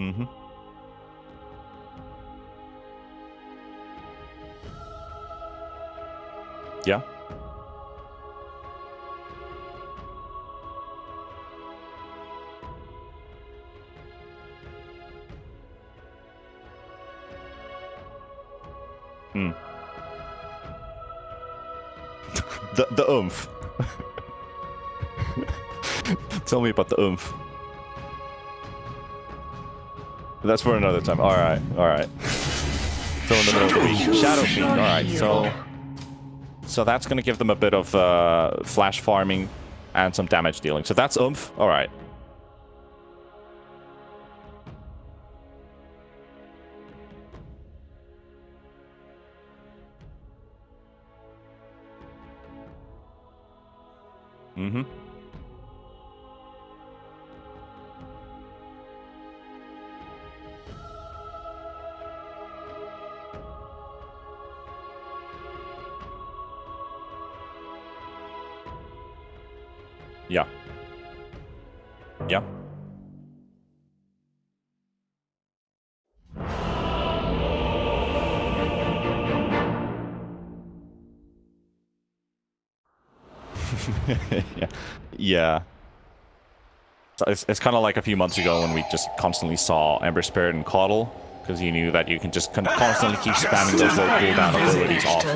Mm-hmm. Yeah. Hmm. The oomph. Tell me about the oomph. That's for another time. Alright, alright. Still in the middle of the week. Shadow Fiend, alright, so that's gonna give them a bit of flash farming and some damage dealing. So that's oomph. Alright. Mm-hmm. Yeah. Yeah. Yeah. Yeah. So it's kind of like a few months ago when we just constantly saw Ember Spirit and Coddle, because you knew that you can just constantly keep spamming those low cooldown abilities off.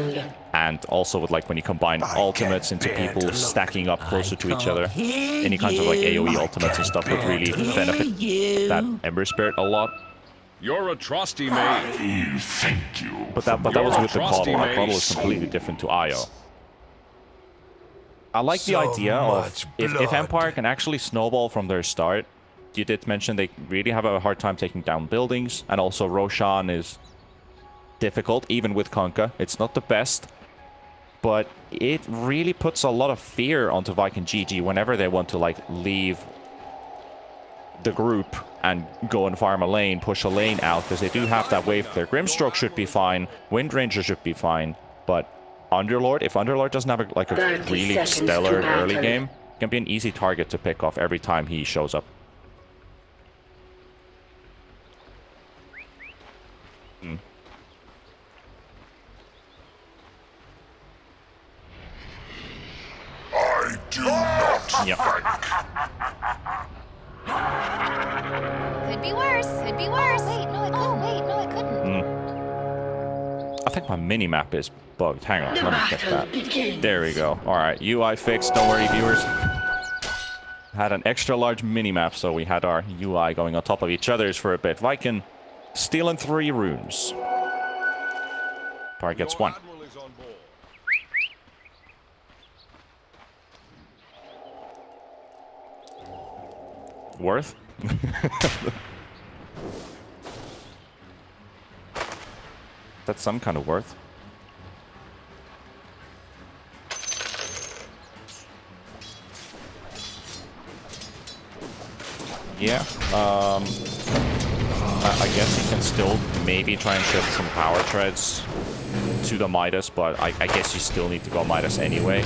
And also with like when you combine ultimates into people stacking up closer to each other, any kinds of like AoE ultimates and stuff would really benefit that Ember Spirit a lot. You're a trusty mate. Thank you. But that was with the Coddle. Now Coddle is completely different to Io. I like the idea of if Empire can actually snowball from their start. You did mention they really have a hard time taking down buildings, and also Roshan is difficult, even with Kunkka. It's not the best, but it really puts a lot of fear onto Viking GG whenever they want to like leave the group and go and farm a lane, push a lane out, because they do have that wave clear. Grimstroke should be fine, Wind Ranger should be fine, but Underlord, if Underlord doesn't have a really stellar early game, it can be an easy target to pick off every time he shows up. Hmm. I do not Yep. Could be worse. Could be worse. Wait, no, it couldn't. Oh, wait, no, it couldn't. I think my mini-map is bugged. Hang on, let me check that. There we go. Alright, UI fixed. Don't worry, viewers. Had an extra large mini-map, so we had our UI going on top of each other's for a bit. Viking stealing 3 runes. Empire gets 1. Worth? That's some kind of worth. Yeah, I guess you can still maybe try and shift some power treads to the Midas, but I guess you still need to go Midas anyway.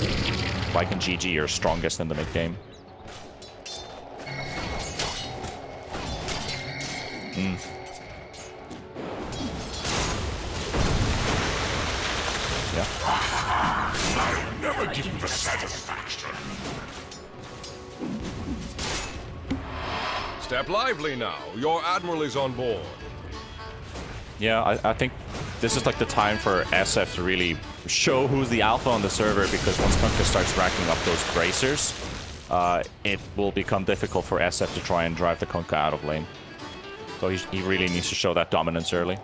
Viking GG, you're strongest in the mid-game. Yeah. I'll never give you the satisfaction. Step lively now. Your admiral is on board. Yeah, I think this is like the time for SF to really show who's the alpha on the server, because once Kunkka starts racking up those bracers, it will become difficult for SF to try and drive the Kunkka out of lane. So he really needs to show that dominance early.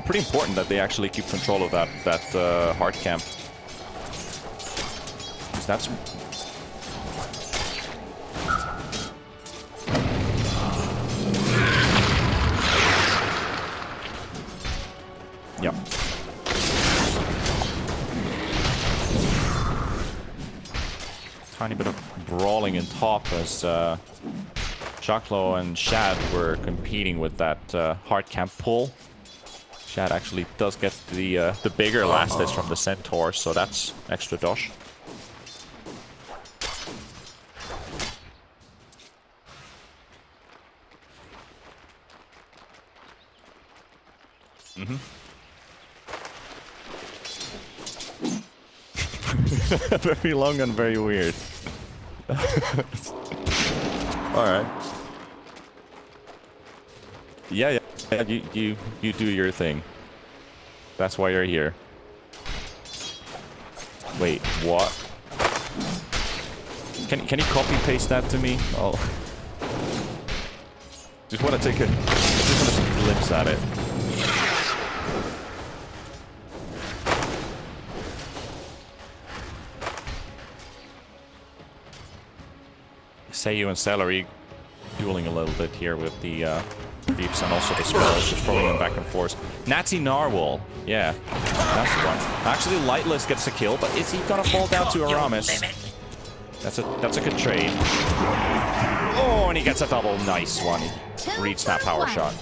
Pretty important that they actually keep control of that hard camp. That's yep. Tiny bit of brawling in top as Chaklo and Shad were competing with that hard camp pull. Shad actually does get the bigger last hits from the centaur, so that's extra dosh. Very long and very weird. Alright. Yeah, you do your thing. That's why you're here. Wait, what? Can you copy paste that to me? Oh. Just want to take a glimpse at it. Seiyu and Celery dueling a little bit here with the creeps and also the spells, just throwing them back and forth. Nazi Narwhal, yeah, that's the one. Actually, Lightless gets a kill, but is he gonna fall down to Aramis? That's a good trade. Oh, and he gets a double, nice one. He reads that power shot.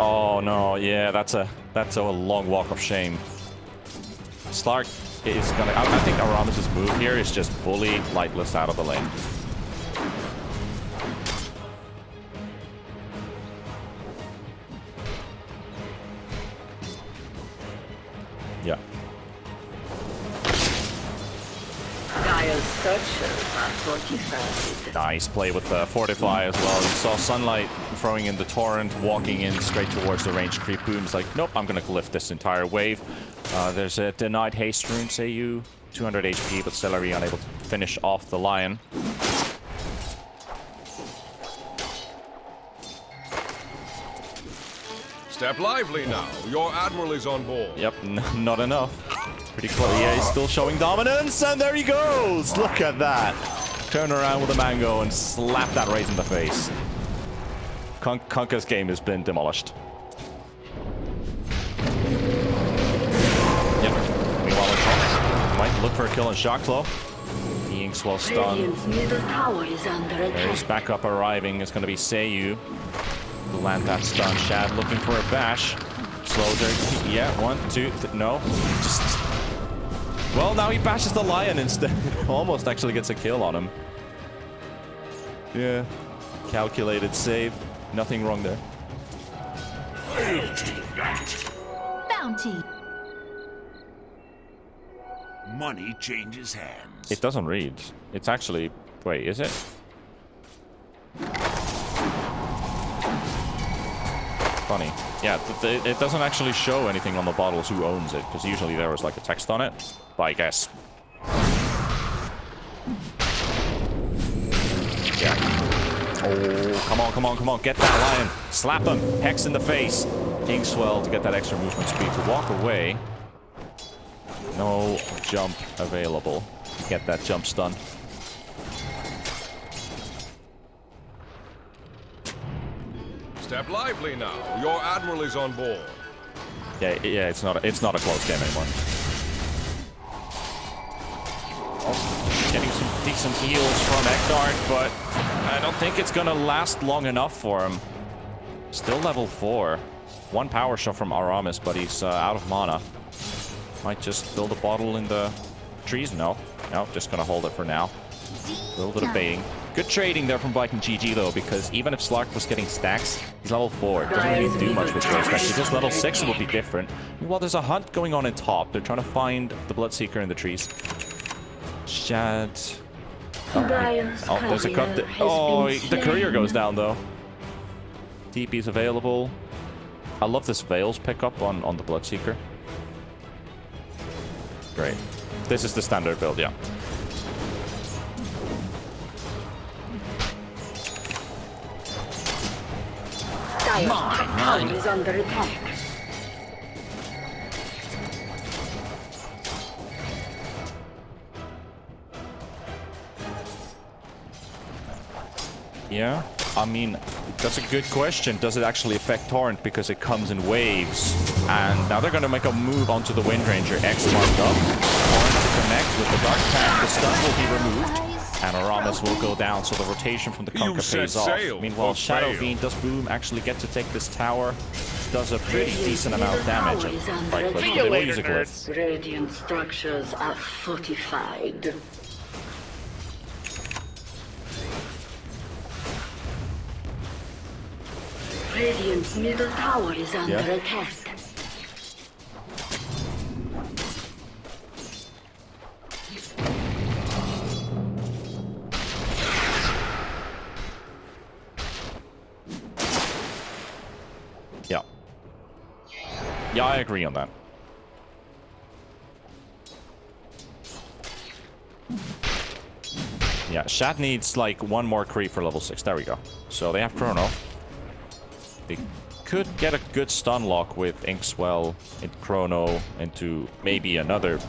Oh no, yeah, that's a long walk of shame. Slark is gonna. I think Aramis' move here is just bully Lightless out of the lane. Yeah. Nice play with the Fortify as well. You saw Sunlight throwing in the Torrent, walking in straight towards the ranged creep booms. Like, nope, I'm gonna lift this entire wave. There's a denied haste rune, Seiyu. 200 HP, but Celery unable to finish off the Lion. Step lively now. Your Admiral is on board. Yep, not enough. Pretty close. Yeah, he's still showing dominance, and there he goes! Look at that. Turn around with a mango and slap that Raze in the face. Kunkka's game has been demolished. Yep. Meanwhile, might look for a kill on Shockclaw. The Inkswell stun. There's backup arriving. It's going to be Seiyu. Will land that stun. Shad looking for a bash. Slows her. Yeah, 1, 2, no. Just. Well, now he bashes the Lion instead. Almost actually gets a kill on him. Yeah. Calculated save. Nothing wrong there. I'll take that. Bounty. Money changes hands. It doesn't read. It's actually... Wait, is it? Funny. Yeah, it doesn't actually show anything on the bottles who owns it, because usually there was like a text on it. But I guess... Yeah. Oh, come on, come on, come on. Get that Lion. Slap him. Hex in the face. Inkswell to get that extra movement speed to walk away. No jump available. Get that jump stun. Step lively now. Your Admiral is on board. Yeah, it's not a close game anymore. Oh, getting some decent heals from Ekdart, but I don't think it's gonna last long enough for him. Still level 4. 1 power shot from Aramis, but he's out of mana. Might just build a bottle in the trees. No, just gonna hold it for now. A little bit of baiting. Good trading there from Viking GG though, because even if Slark was getting stacks, he's level 4. Doesn't really do much with those stacks. If he was level 6, it would be different. Well, there's a hunt going on in top. They're trying to find the Bloodseeker in the trees. Shad. Oh, there's a cut. Oh, the courier goes down though. TP's available. I love this Veils pickup on the Bloodseeker. Great. This is the standard build, yeah. Mine is under attack. Yeah. I mean, that's a good question. Does it actually affect Torrent because it comes in waves? And now they're going to make a move onto the Wind Ranger. X marked up. Torrent to connect with the Dark Pack. The stun will be removed. And Aramis will go down, so the rotation from the Conker pays off. Meanwhile, Shadow Fiend, does Boom actually get to take this tower? Does a pretty decent amount of damage. Right click, but they will use a glyph. Radiant structures are fortified. Radiant's middle tower is under attack. Yeah. Yeah, I agree on that. Yeah, Shat needs like one more creep for level 6. There we go. So they have Chrono. They could get a good stun lock with Inkswell and Chrono into maybe another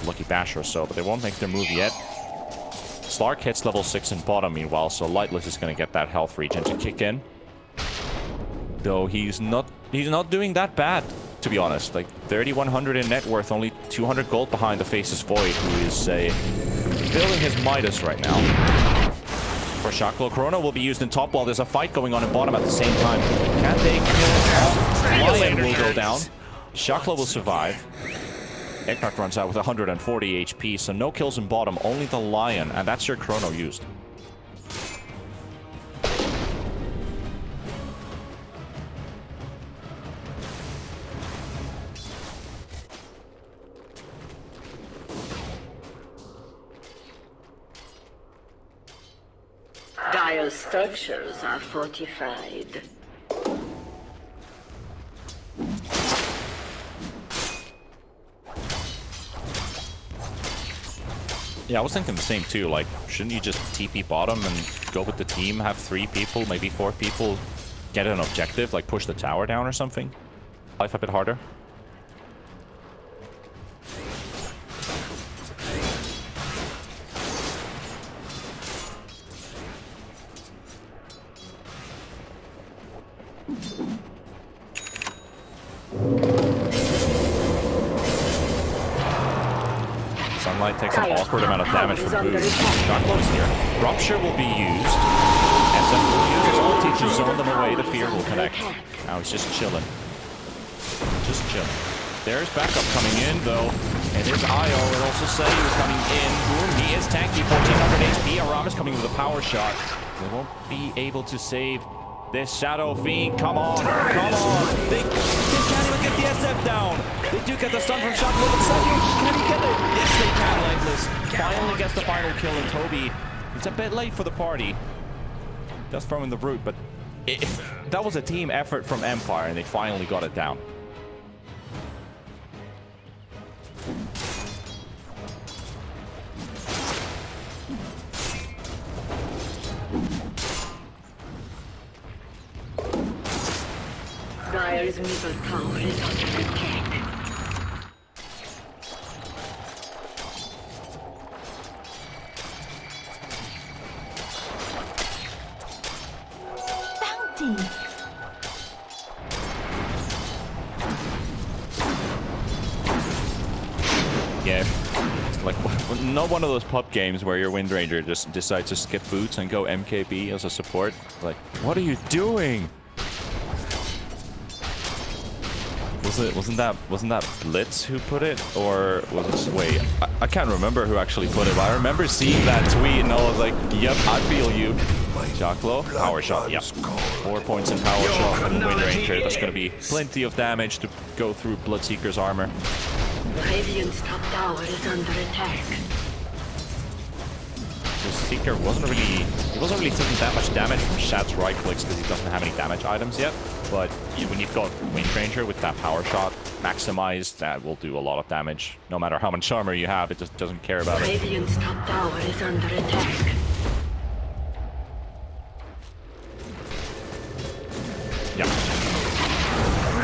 Lucky Bash or so, but they won't make their move yet. Slark hits level 6 in bottom meanwhile, so Lightless is going to get that health regen to kick in. Though he's not doing that bad, to be honest. Like 3,100 in net worth, only 200 gold behind the Faceless Void, who is building his Midas right now. For Shaklo, Chrono will be used in top while there's a fight going on in bottom at the same time. Can they kill? Lion will go down. Shaklo will survive. Eknark runs out with 140 HP, so no kills in bottom, only the Lion, and that's your Chrono used. Dire structures are fortified. Yeah, I was thinking the same too. Like, shouldn't you just TP bottom and go with the team, have 3 people, maybe 4 people, get an objective, like push the tower down or something? Life a bit harder. Sunlight takes an awkward amount of damage from Boom. Shaklo's here. Rupture will be used. SF will use his ulti to zone them away. The fear will connect. Now he's just chilling. Just chilling. There's backup coming in, though. And there's Io. It also say he was coming in. Boom, he is tanky. 1,400 HP. Aram is coming with a power shot. They won't be able to save this Shadow Fiend. Come on. Come on. They can't even get the SF down. They do get the stun from Shaklo, but Saju, can he get it? Yes, they can. Lightless finally gets the final kill, and Toby, it's a bit late for the party. Just throwing the root, but that was a team effort from Empire, and they finally got it down. Dire's middle tower is under attack. Bounty. Yeah, it's like not one of those pub games where your Wind Ranger just decides to skip boots and go MKB as a support. Like, what are you doing? Wasn't that Blitz who put it, or was it? Wait, I can't remember who actually put it, but I remember seeing that tweet and I was like, "Yep, I feel you." Shaklo, power shot. Yep, 4 points in power shot from the Wind Ranger. That's going to be plenty of damage to go through Bloodseeker's armor. Radiant's top tower is under attack. The Seeker wasn't really taking that much damage from Shad's right clicks because he doesn't have any damage items yet. But when you've got Wind Ranger with that power shot maximized, that will do a lot of damage. No matter how much armor you have, it just doesn't care about it. Radiant's top tower is under attack. Yeah.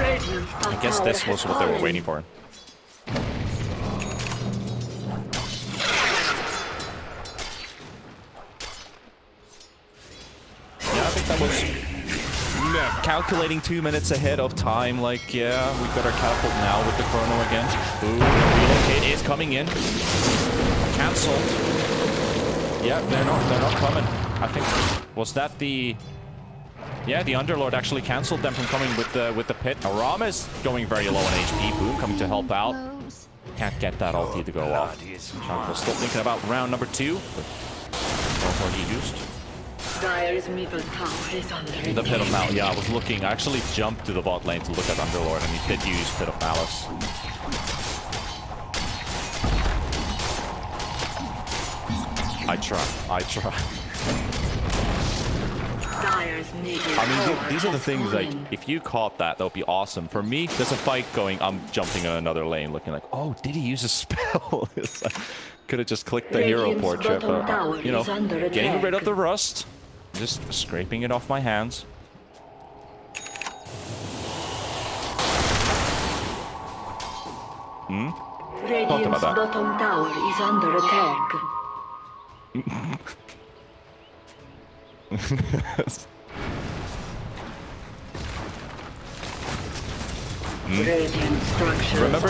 Radiant's top I guess tower this has was what they were fallen. waiting for. calculating 2 minutes ahead of time. Like, yeah, we got our catapult now with the chrono again. Ooh, relocate is coming in. Cancelled. Yeah, they're not coming. I think, was that the... Yeah, the Underlord actually cancelled them from coming with the pit. Aram is going very low on HP. Boom coming to help out. Can't get that ulti to go off. Shankle's still thinking about round number 2. But already used. Dire's middle tower is under The Pit of Malice. Yeah, I was looking. I actually jumped to the bot lane to look at Underlord, and he did use Pit of Malice. I try. I mean, these are the things, like, if you caught that, that would be awesome. For me, there's a fight going, I'm jumping in another lane, looking like, oh, did he use a spell? Could have just clicked the hero portrait, but, you know, getting rid of the rust. Just scraping it off my hands. Talked about that. Bottom tower is under attack. Remember,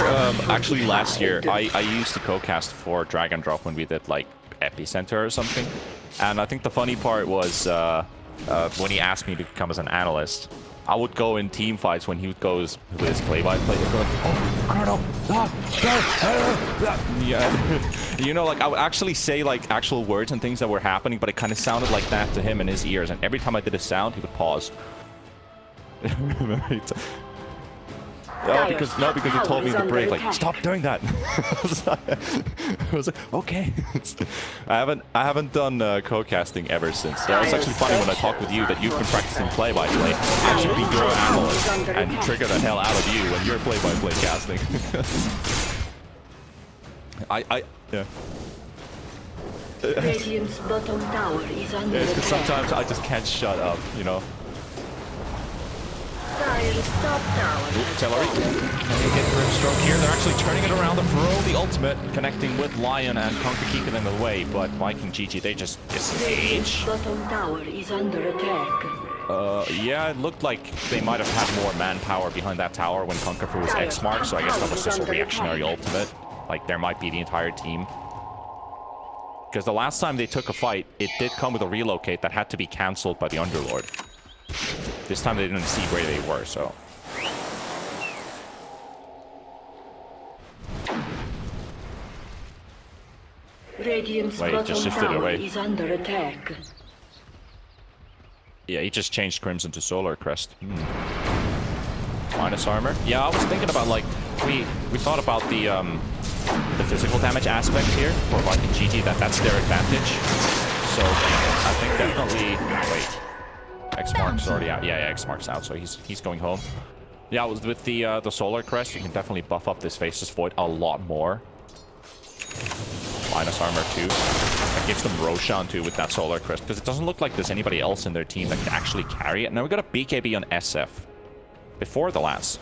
actually last year, I used to co-cast for Drag and Drop when we did, like, Epicenter or something. And I think the funny part was when he asked me to come as an analyst, I would go in team fights when he would go with his play-by-play. He'd go like, oh, I don't know. Yeah. You know, like, I would actually say, like, actual words and things that were happening, but it kind of sounded like that to him in his ears. And every time I did a sound, he would pause. because he told me in the break, like, stop doing that. I was like, okay. I haven't done co-casting ever since. That was actually funny when I talked with you that you've been practicing play-by-play. I should be your analyst and trigger the hell out of you when you're play-by-play casting. Yeah. Radiant's bottom tower is under It's because attack. sometimes I just can't shut up, you know. Dire's top tower. Celery. Get Grimstroke here. They're actually turning it around to throw the ultimate, connecting with Lion and Conquer keeping them away. But Viking GG, they just disengage. Radiant's bottom tower is under attack. Yeah, it looked like they might have had more manpower behind that tower when Conquer threw his X mark, so I guess that was just a reactionary ultimate. Like, there might be the entire team. Because the last time they took a fight, it did come with a relocate that had to be cancelled by the Underlord. This time they didn't see where they were, so... Radiant's Wait, bottom just shifted tower away. is under attack. Yeah, he just changed Crimson to Solar Crest. Minus armor. Yeah, I was thinking about, like, we thought about the physical damage aspect here for Viking GG, that's their advantage. So I think definitely... Wait. X Mark's already out. Yeah, X Mark's out, so he's going home. Yeah, with the Solar Crest, you can definitely buff up this Faceless Void a lot more. Minus armor too. That gives them Roshan too with that Solar Crest, because it doesn't look like there's anybody else in their team that can actually carry it. Now we got a BKB on SF before the last.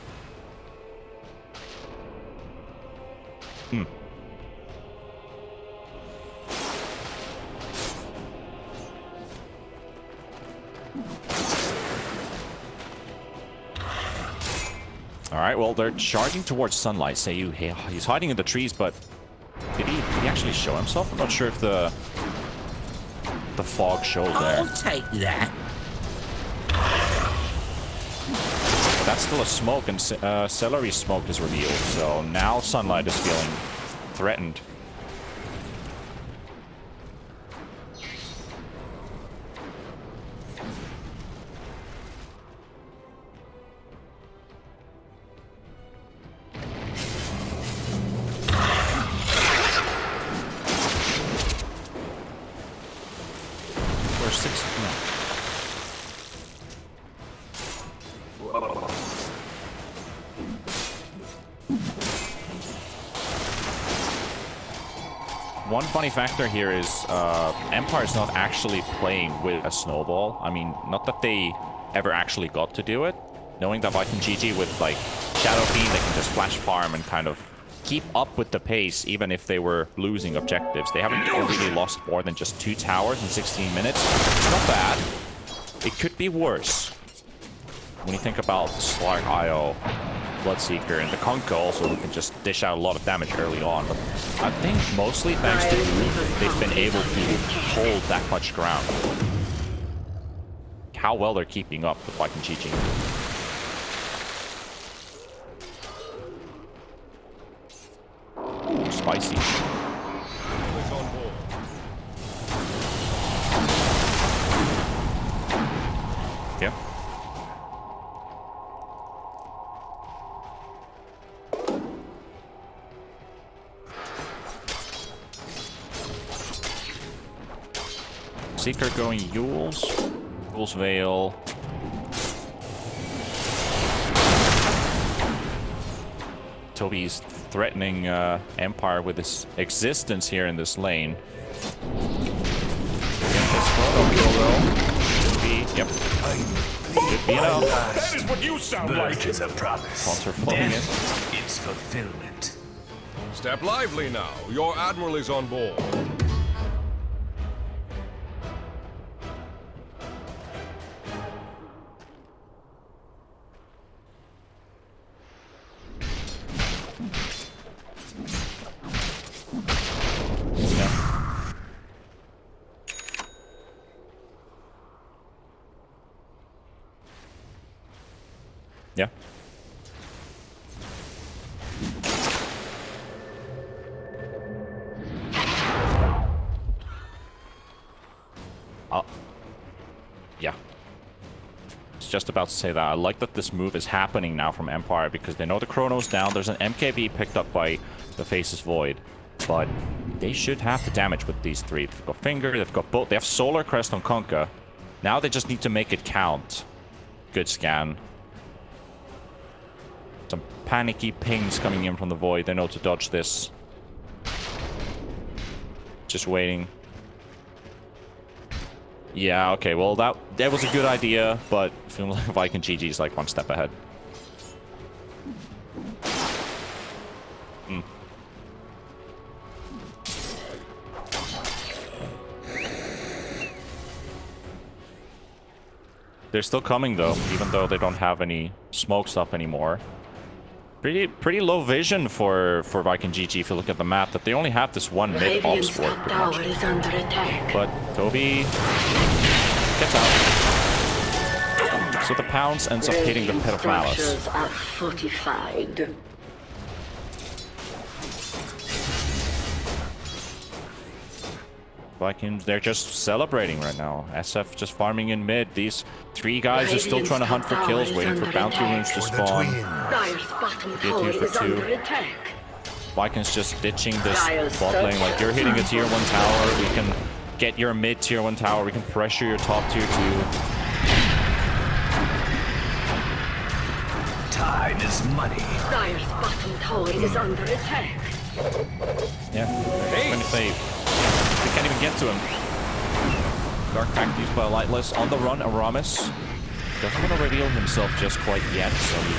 Alright, well, they're charging towards Sunlight. Seiyu, he's hiding in the trees, but did he actually show himself? I'm not sure if the fog shows there. I'll take that. That's still a smoke, and Celery's smoke is revealed, so now Sunlight is feeling threatened. One funny factor here is Empire's not actually playing with a snowball. I mean, not that they ever actually got to do it. Knowing that Viking GG with, like, Shadow Fiend, they can just flash farm and kind of keep up with the pace, even if they were losing objectives. They haven't really lost more than just 2 towers in 16 minutes. It's not bad. It could be worse. when you think about Slark, IO, Bloodseeker, and the Kunkka also, who can just dish out a lot of damage early on. But I think mostly thanks to Groove, they've been able to hold that much ground. How well they're keeping up with Viking GG. Spicy. Yeah. Seeker going Yules. Yules Veil. Toby's threatening Empire with his existence here in this lane. Yep. Could be enough. That is what you sound like. Is a promise. Sponsor flowing in. It's fulfillment. Step lively now. Your admiral is on board. Yeah. Yeah. I was just about to say that. I like that this move is happening now from Empire because they know the Chrono's down. There's an MKB picked up by the Faceless Void. But they should have the damage with these three. They've got Finger, they've got both. They have Solar Crest on Kunkka. Now they just need to make it count. Good scan. Some panicky pings coming in from the Void. They know to dodge this. Just waiting. Yeah, okay, well that was a good idea, but I feel like Viking GG is like one step ahead. They're still coming though, even though they don't have any smokes up anymore. Pretty low vision for Viking GG if you look at the map, that they only have this one mid op sport pretty much. But Toby gets out. So the pounce ends up hitting the Pit of Malice. Are fortified. Vikings, they're just celebrating right now. SF just farming in mid. These three guys are still trying to hunt for kills, waiting for bounty runes to spawn. Get for two. Vikings just ditching this bot lane. Like, you're hitting a tier 1 tower. We can get your mid tier 1 tower. We can pressure your top tier 2. Time is money. Dire's bottom tower is under attack. Yeah. Hey. They can't even get to him. Dark Pact used by Lightless. On the run, Aramis doesn't want to reveal himself just quite yet, so he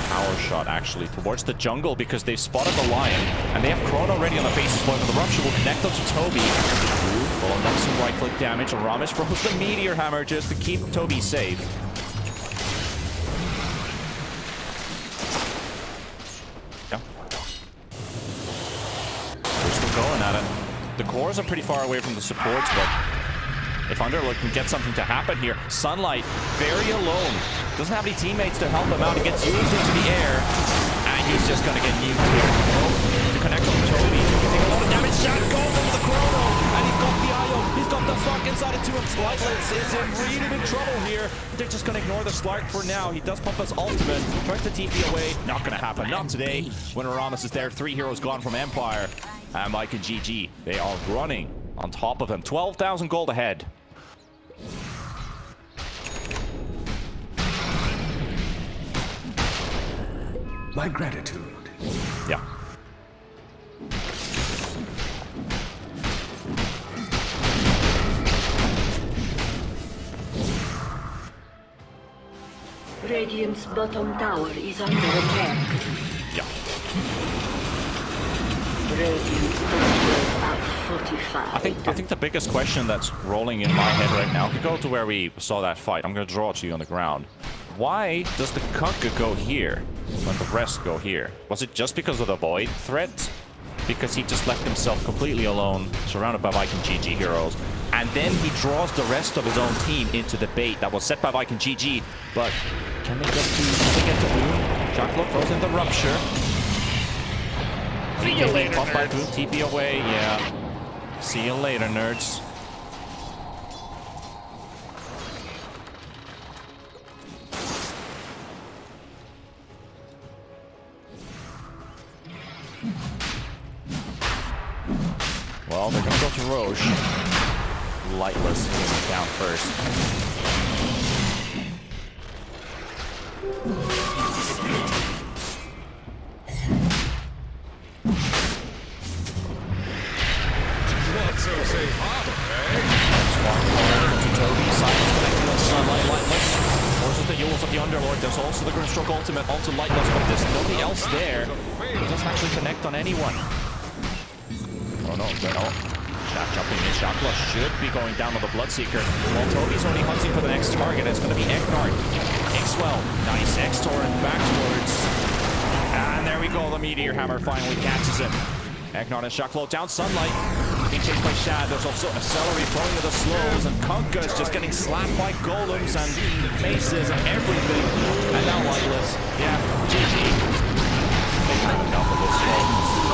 power shot actually towards the jungle because they've spotted the Lion and they have Chrono ready on the Faceless Void, but the Rupture will connect them to Toby. Well, and that's some right-click damage. Aramis throws the Meteor Hammer just to keep Toby safe. Yeah. They're still going at it. The cores are pretty far away from the supports, but if Underlord can get something to happen here, Sunlight, very alone. Doesn't have any teammates to help him out. He gets used into the air, and he's just going to get nuked here. To connect on Toby, he's taking a lot of damage. Shot goes into the Chrono, and he's got the IO. He's got the fuck inside it to him. Lightless is in really big trouble here. They're just going to ignore the Slark for now. He does pump his ultimate, tries to TP away. Not going to happen. Not today. When Aramis is there, 3 heroes gone from Empire. And Mike and GG, they are running on top of him. 12,000 gold ahead. My gratitude. Yeah. Radiant's bottom tower is under attack. Yeah. Radiant structures are fortified. I think the biggest question that's rolling in my head right now, if you go to where we saw that fight, I'm going to draw it to you on the ground. Why does the Kunkka go here when the rest go here? Was it just because of the Void threat? Because he just left himself completely alone, surrounded by Viking GG heroes. And then he draws the rest of his own team into the bait that was set by Viking GG. But can they get to Boom? Jackalope throws in the Rupture. See you later, Buff by Boom, nerds. TP away, yeah. See you later, nerds. Well, they're gonna go to Roche. Lightless hitting down first. Not so safe harbor, eh? Spark forward to Toby. Silence connecting on Sunlight. Lightless forces the Yules of the Underlord. There's also the Grimstroke ultimate onto Lightless, but there's nobody else there. It doesn't actually connect on anyone. Oh no, no. Shot jumping in. Shotclaw should be going down on the Bloodseeker. While Toby's only hunting for the next target, it's going to be Eknard. Xwell, nice X-Torrent back towards. And there we go, the Meteor Hammer finally catches him. Eknard and Shotclaw down Sunlight. Being chased by Shad. There's also a Celery throwing to the slows, and Kunkka is just getting slapped by golems and maces and everything. And now Lightless. Yeah, GG. They've had enough of this slow.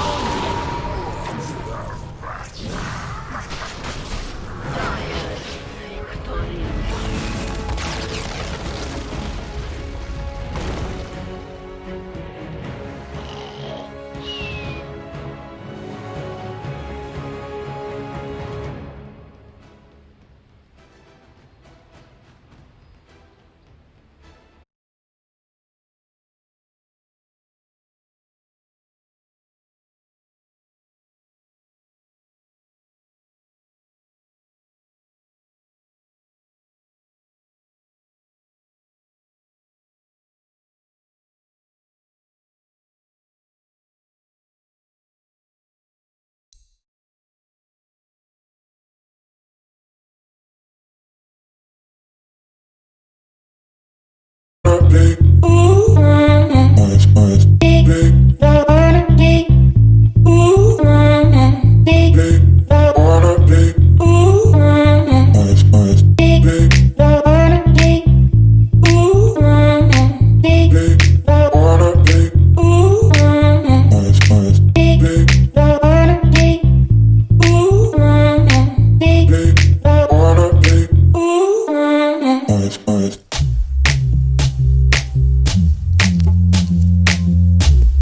Ooh.